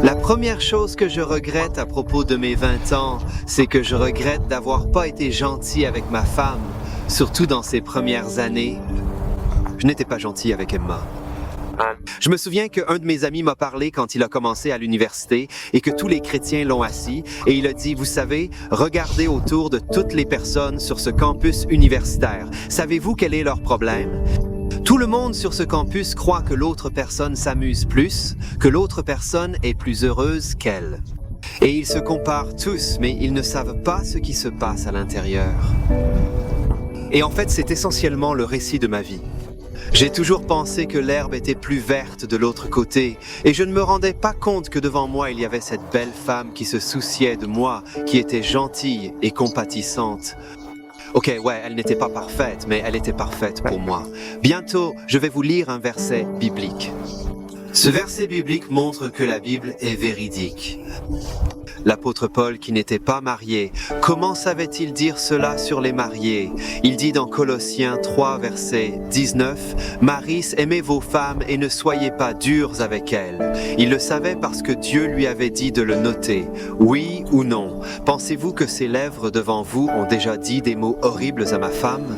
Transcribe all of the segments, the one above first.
La première chose que je regrette à propos de mes 20 ans, c'est que je regrette d'avoir pas été gentil avec ma femme, surtout dans ses premières années. Je n'étais pas gentil avec Emma. Je me souviens qu'un de mes amis m'a parlé quand il a commencé à l'université et que tous les chrétiens l'ont assis et il a dit, vous savez, regardez autour de toutes les personnes sur ce campus universitaire. Savez-vous quel est leur problème? Tout le monde sur ce campus croit que l'autre personne s'amuse plus, que l'autre personne est plus heureuse qu'elle. Et ils se comparent tous, mais ils ne savent pas ce qui se passe à l'intérieur. Et en fait, c'est essentiellement le récit de ma vie. J'ai toujours pensé que l'herbe était plus verte de l'autre côté, et je ne me rendais pas compte que devant moi il y avait cette belle femme qui se souciait de moi, qui était gentille et compatissante. Ok, ouais, elle n'était pas parfaite, mais elle était parfaite pour moi. Bientôt, je vais vous lire un verset biblique. Ce verset biblique montre que la Bible est véridique. L'apôtre Paul, qui n'était pas marié, comment savait-il dire cela sur les mariés? Il dit dans Colossiens 3, verset 19, « Maris, aimez vos femmes et ne soyez pas durs avec elles. » Il le savait parce que Dieu lui avait dit de le noter. Oui ou non? Pensez-vous que ses lèvres devant vous ont déjà dit des mots horribles à ma femme?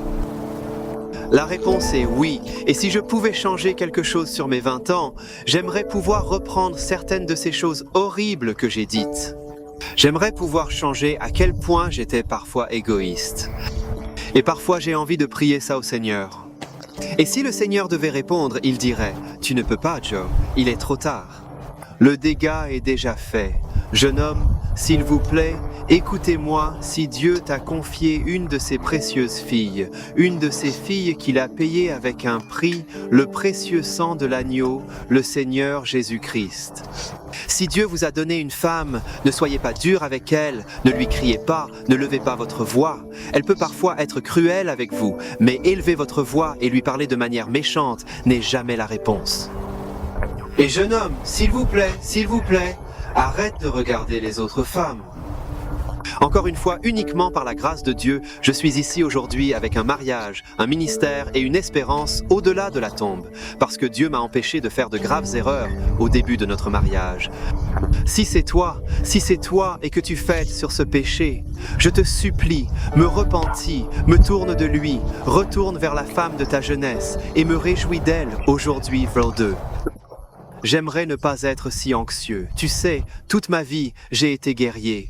La réponse est oui, et si je pouvais changer quelque chose sur mes 20 ans, j'aimerais pouvoir reprendre certaines de ces choses horribles que j'ai dites. J'aimerais pouvoir changer à quel point j'étais parfois égoïste. Et parfois j'ai envie de prier ça au Seigneur. Et si le Seigneur devait répondre, il dirait « Tu ne peux pas, Joe, il est trop tard. Le dégât est déjà fait. Jeune homme, s'il vous plaît, écoutez-moi, si Dieu t'a confié une de ses précieuses filles, une de ces filles qu'il a payées avec un prix, le précieux sang de l'agneau, le Seigneur Jésus-Christ. Si Dieu vous a donné une femme, ne soyez pas dur avec elle, ne lui criez pas, ne levez pas votre voix. Elle peut parfois être cruelle avec vous, mais élever votre voix et lui parler de manière méchante n'est jamais la réponse. Et jeune homme, s'il vous plaît, arrête de regarder les autres femmes. Encore une fois, uniquement par la grâce de Dieu, je suis ici aujourd'hui avec un mariage, un ministère et une espérance au-delà de la tombe, parce que Dieu m'a empêché de faire de graves erreurs au début de notre mariage. Si c'est toi et que tu fêtes sur ce péché, je te supplie, me repentis, me tourne de lui, retourne vers la femme de ta jeunesse et me réjouis d'elle aujourd'hui, vol 2. J'aimerais ne pas être si anxieux. Tu sais, toute ma vie, j'ai été guerrier.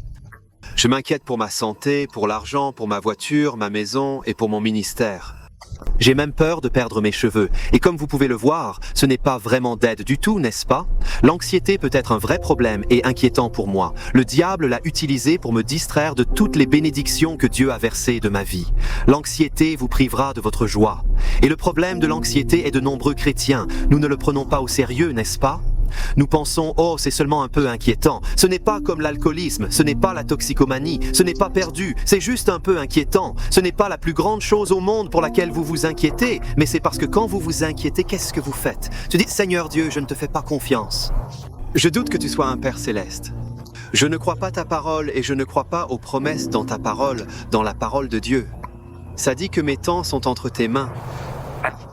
Je m'inquiète pour ma santé, pour l'argent, pour ma voiture, ma maison et pour mon ministère. J'ai même peur de perdre mes cheveux. Et comme vous pouvez le voir, ce n'est pas vraiment d'aide du tout, n'est-ce pas? L'anxiété peut être un vrai problème et inquiétant pour moi. Le diable l'a utilisé pour me distraire de toutes les bénédictions que Dieu a versées de ma vie. L'anxiété vous privera de votre joie. Et le problème de l'anxiété est de nombreux chrétiens. Nous ne le prenons pas au sérieux, n'est-ce pas? Nous pensons, oh, c'est seulement un peu inquiétant. Ce n'est pas comme l'alcoolisme, ce n'est pas la toxicomanie, ce n'est pas perdu, c'est juste un peu inquiétant. Ce n'est pas la plus grande chose au monde pour laquelle vous vous inquiétez, mais c'est parce que quand vous vous inquiétez, qu'est-ce que vous faites? Tu dis, Seigneur Dieu, je ne te fais pas confiance. Je doute que tu sois un Père céleste. Je ne crois pas ta parole et je ne crois pas aux promesses dans ta parole, dans la parole de Dieu. Ça dit que mes temps sont entre tes mains.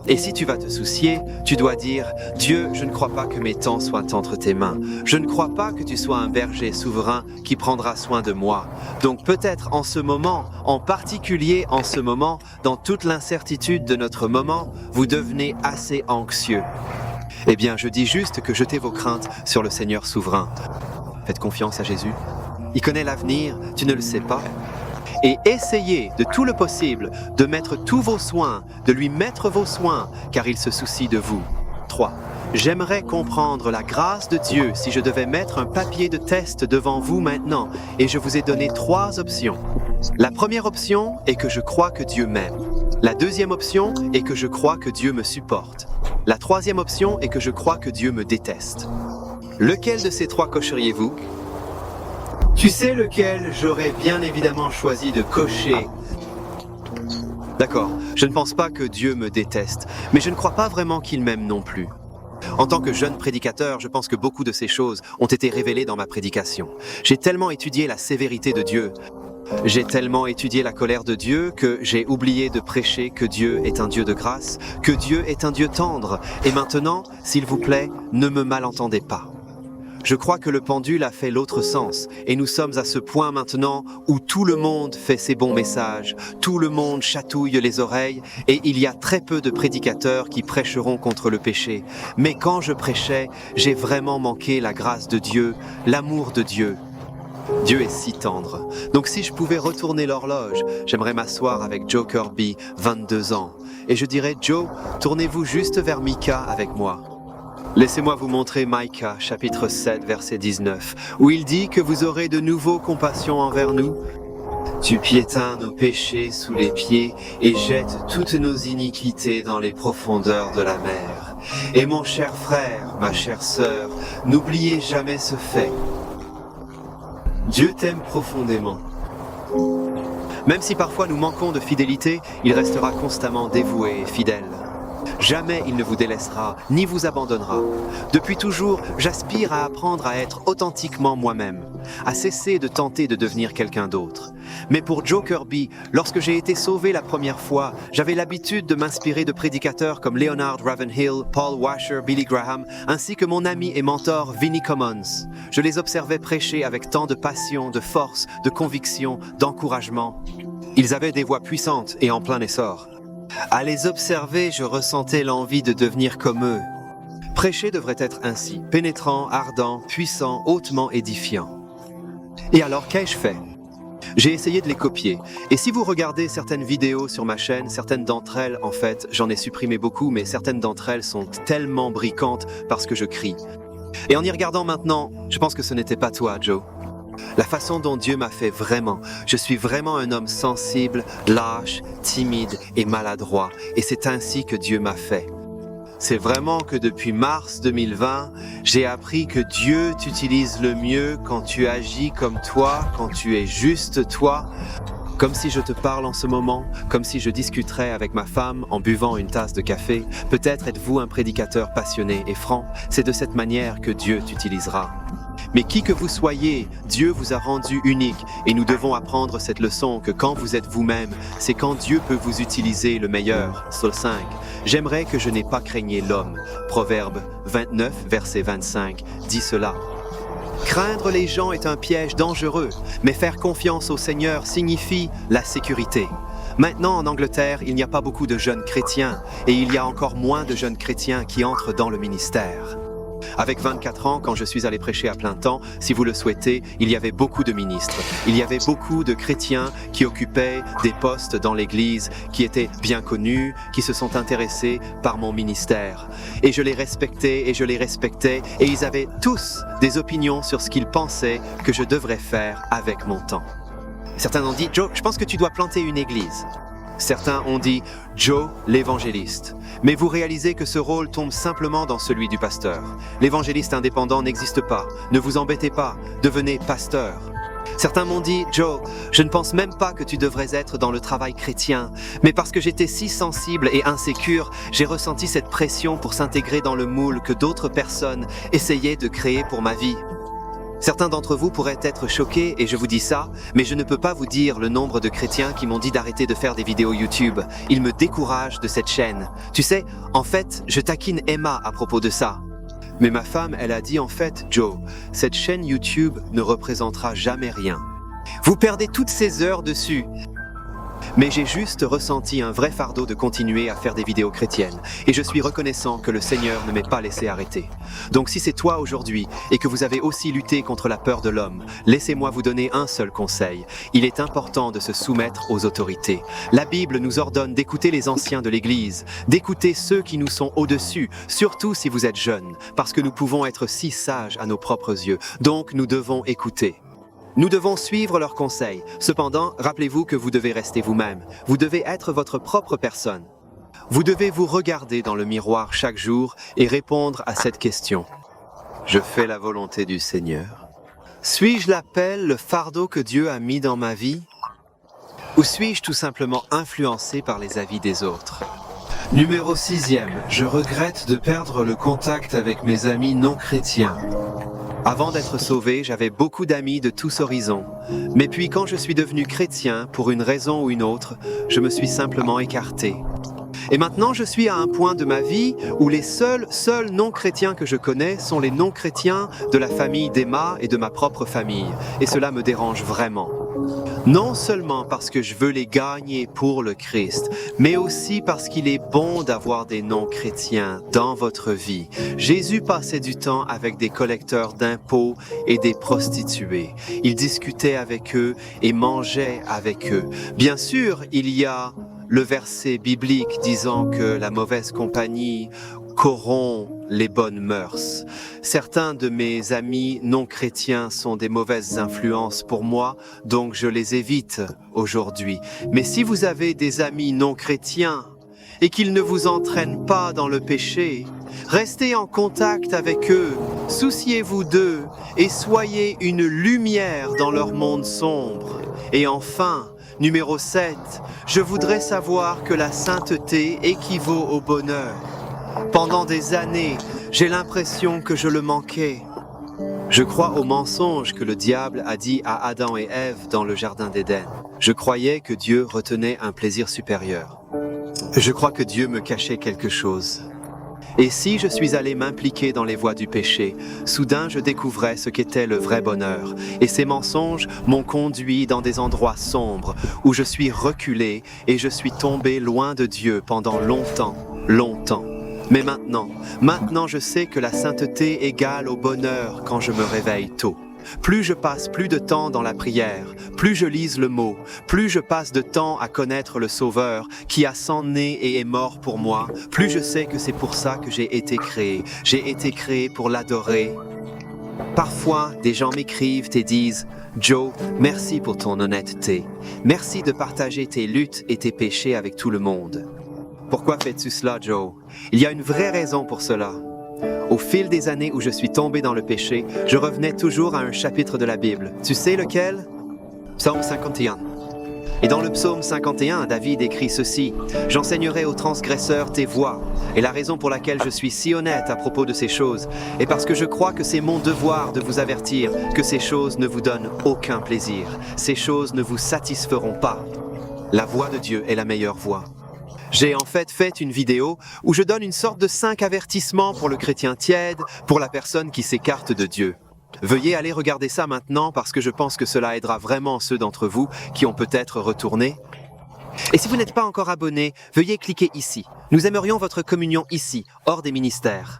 Et si tu vas te soucier, tu dois dire « Dieu, je ne crois pas que mes temps soient entre tes mains. Je ne crois pas que tu sois un berger souverain qui prendra soin de moi. Donc peut-être en ce moment, en particulier en ce moment, dans toute l'incertitude de notre moment, vous devenez assez anxieux. Eh bien, je dis juste que jetez vos craintes sur le Seigneur souverain. Faites confiance à Jésus. Il connaît l'avenir, tu ne le sais pas. Et essayez de tout le possible de mettre tous vos soins, de lui mettre vos soins, car il se soucie de vous. 3. J'aimerais comprendre la grâce de Dieu si je devais mettre un papier de test devant vous maintenant, et je vous ai donné 3 options. La première option est que je crois que Dieu m'aime. La deuxième option est que je crois que Dieu me supporte. La troisième option est que je crois que Dieu me déteste. Lequel de ces 3 cocheriez-vous? Tu sais lequel j'aurais bien évidemment choisi de cocher. D'accord, je ne pense pas que Dieu me déteste, mais je ne crois pas vraiment qu'il m'aime non plus. En tant que jeune prédicateur, je pense que beaucoup de ces choses ont été révélées dans ma prédication. J'ai tellement étudié la sévérité de Dieu, j'ai tellement étudié la colère de Dieu que j'ai oublié de prêcher que Dieu est un Dieu de grâce, que Dieu est un Dieu tendre. Et maintenant, s'il vous plaît, ne me malentendez pas. Je crois que le pendule a fait l'autre sens, et nous sommes à ce point maintenant où tout le monde fait ses bons messages, tout le monde chatouille les oreilles, et il y a très peu de prédicateurs qui prêcheront contre le péché. Mais quand je prêchais, j'ai vraiment manqué la grâce de Dieu, l'amour de Dieu. Dieu est si tendre. Donc si je pouvais retourner l'horloge, j'aimerais m'asseoir avec Joe Kirby, 22 ans, et je dirais, Joe, tournez-vous juste vers Micah avec moi. Laissez-moi vous montrer Micah, chapitre 7, verset 19, où il dit que vous aurez de nouveau compassion envers nous. Tu piétins nos péchés sous les pieds et jettes toutes nos iniquités dans les profondeurs de la mer. Et mon cher frère, ma chère sœur, n'oubliez jamais ce fait. Dieu t'aime profondément. Même si parfois nous manquons de fidélité, il restera constamment dévoué et fidèle. Jamais il ne vous délaissera, ni vous abandonnera. Depuis toujours, j'aspire à apprendre à être authentiquement moi-même, à cesser de tenter de devenir quelqu'un d'autre. Mais pour Joe Kirby, lorsque j'ai été sauvé la première fois, j'avais l'habitude de m'inspirer de prédicateurs comme Leonard Ravenhill, Paul Washer, Billy Graham, ainsi que mon ami et mentor Vinnie Commons. Je les observais prêcher avec tant de passion, de force, de conviction, d'encouragement. Ils avaient des voix puissantes et en plein essor. À les observer, je ressentais l'envie de devenir comme eux. Prêcher devrait être ainsi, pénétrant, ardent, puissant, hautement édifiant. Et alors, qu'ai-je fait? J'ai essayé de les copier. Et si vous regardez certaines vidéos sur ma chaîne, certaines d'entre elles, en fait, j'en ai supprimé beaucoup, mais certaines d'entre elles sont tellement briquantes parce que je crie. Et en y regardant maintenant, je pense que ce n'était pas toi, Joe. La façon dont Dieu m'a fait vraiment, je suis vraiment un homme sensible, lâche, timide et maladroit, et c'est ainsi que Dieu m'a fait. C'est vraiment que depuis mars 2020, j'ai appris que Dieu t'utilise le mieux quand tu agis comme toi, quand tu es juste toi, comme si je te parle en ce moment, comme si je discuterais avec ma femme en buvant une tasse de café. Peut-être êtes-vous un prédicateur passionné et franc, c'est de cette manière que Dieu t'utilisera. Mais qui que vous soyez, Dieu vous a rendu unique et nous devons apprendre cette leçon que quand vous êtes vous-même, c'est quand Dieu peut vous utiliser le meilleur. Psaume 5. J'aimerais que je n'ai pas craigné l'homme. Proverbe 29, verset 25, dit cela. Craindre les gens est un piège dangereux, mais faire confiance au Seigneur signifie la sécurité. Maintenant, en Angleterre, il n'y a pas beaucoup de jeunes chrétiens et il y a encore moins de jeunes chrétiens qui entrent dans le ministère. Avec 24 ans, quand je suis allé prêcher à plein temps, si vous le souhaitez, il y avait beaucoup de ministres. Il y avait beaucoup de chrétiens qui occupaient des postes dans l'Église, qui étaient bien connus, qui se sont intéressés par mon ministère. Et je les respectais et ils avaient tous des opinions sur ce qu'ils pensaient que je devrais faire avec mon temps. Certains ont dit « Joe, je pense que tu dois planter une église ». Certains ont dit « Joe, l'évangéliste ». Mais vous réalisez que ce rôle tombe simplement dans celui du pasteur. L'évangéliste indépendant n'existe pas. Ne vous embêtez pas, devenez pasteur. Certains m'ont dit « Joe, je ne pense même pas que tu devrais être dans le travail chrétien. » Mais parce que j'étais si sensible et insécure, j'ai ressenti cette pression pour s'intégrer dans le moule que d'autres personnes essayaient de créer pour ma vie. Certains d'entre vous pourraient être choqués et je vous dis ça, mais je ne peux pas vous dire le nombre de chrétiens qui m'ont dit d'arrêter de faire des vidéos YouTube. Ils me découragent de cette chaîne. Tu sais, en fait, je taquine Emma à propos de ça. Mais ma femme, elle a dit en fait, Joe, cette chaîne YouTube ne représentera jamais rien. Vous perdez toutes ces heures dessus. Mais j'ai juste ressenti un vrai fardeau de continuer à faire des vidéos chrétiennes. Et je suis reconnaissant que le Seigneur ne m'ait pas laissé arrêter. Donc si c'est toi aujourd'hui et que vous avez aussi lutté contre la peur de l'homme, laissez-moi vous donner un seul conseil. Il est important de se soumettre aux autorités. La Bible nous ordonne d'écouter les anciens de l'Église, d'écouter ceux qui nous sont au-dessus, surtout si vous êtes jeunes, parce que nous pouvons être si sages à nos propres yeux. Donc nous devons écouter. Nous devons suivre leurs conseils. Cependant, rappelez-vous que vous devez rester vous-même. Vous devez être votre propre personne. Vous devez vous regarder dans le miroir chaque jour et répondre à cette question. Je fais la volonté du Seigneur. Suis-je l'appel, le fardeau que Dieu a mis dans ma vie? Ou suis-je tout simplement influencé par les avis des autres? Numéro 6e, je regrette de perdre le contact avec mes amis non chrétiens. Avant d'être sauvé, j'avais beaucoup d'amis de tous horizons. Mais puis quand je suis devenu chrétien, pour une raison ou une autre, je me suis simplement écarté. Et maintenant, je suis à un point de ma vie où les seuls non-chrétiens que je connais sont les non-chrétiens de la famille d'Emma et de ma propre famille. Et cela me dérange vraiment. Non seulement parce que je veux les gagner pour le Christ, mais aussi parce qu'il est bon d'avoir des non-chrétiens dans votre vie. Jésus passait du temps avec des collecteurs d'impôts et des prostituées. Il discutait avec eux et mangeait avec eux. Bien sûr, il y a le verset biblique disant que la mauvaise compagnie corrompt les bonnes mœurs. Certains de mes amis non chrétiens sont des mauvaises influences pour moi, donc je les évite aujourd'hui. Mais si vous avez des amis non chrétiens et qu'ils ne vous entraînent pas dans le péché, restez en contact avec eux, souciez-vous d'eux et soyez une lumière dans leur monde sombre. Et enfin, numéro 7, je voudrais savoir que la sainteté équivaut au bonheur. Pendant des années, j'ai l'impression que je le manquais. Je crois au mensonge que le diable a dit à Adam et Ève dans le jardin d'Éden. Je croyais que Dieu retenait un plaisir supérieur. Je crois que Dieu me cachait quelque chose. Et si je suis allé m'impliquer dans les voies du péché, soudain je découvrais ce qu'était le vrai bonheur. Et ces mensonges m'ont conduit dans des endroits sombres, où je suis reculé et je suis tombé loin de Dieu pendant longtemps. Mais maintenant je sais que la sainteté égale au bonheur quand je me réveille tôt. Plus je passe plus de temps dans la prière, plus je lise le mot, plus je passe de temps à connaître le Sauveur qui a sang né et est mort pour moi, plus je sais que c'est pour ça que j'ai été créé. J'ai été créé pour l'adorer. Parfois, des gens m'écrivent et disent « Joe, merci pour ton honnêteté. Merci de partager tes luttes et tes péchés avec tout le monde. » Pourquoi fais-tu cela, Joe? Il y a une vraie raison pour cela. Au fil des années où je suis tombé dans le péché, je revenais toujours à un chapitre de la Bible. Tu sais lequel? Psaume 51. Et dans le psaume 51, David écrit ceci: « J'enseignerai aux transgresseurs tes voies. » Et la raison pour laquelle je suis si honnête à propos de ces choses est parce que je crois que c'est mon devoir de vous avertir que ces choses ne vous donnent aucun plaisir. Ces choses ne vous satisferont pas. La voie de Dieu est la meilleure voie. J'ai en fait une vidéo où je donne une sorte de 5 avertissements pour le chrétien tiède, pour la personne qui s'écarte de Dieu. Veuillez aller regarder ça maintenant parce que je pense que cela aidera vraiment ceux d'entre vous qui ont peut-être retourné. Et si vous n'êtes pas encore abonné, veuillez cliquer ici. Nous aimerions votre communion ici, hors des ministères.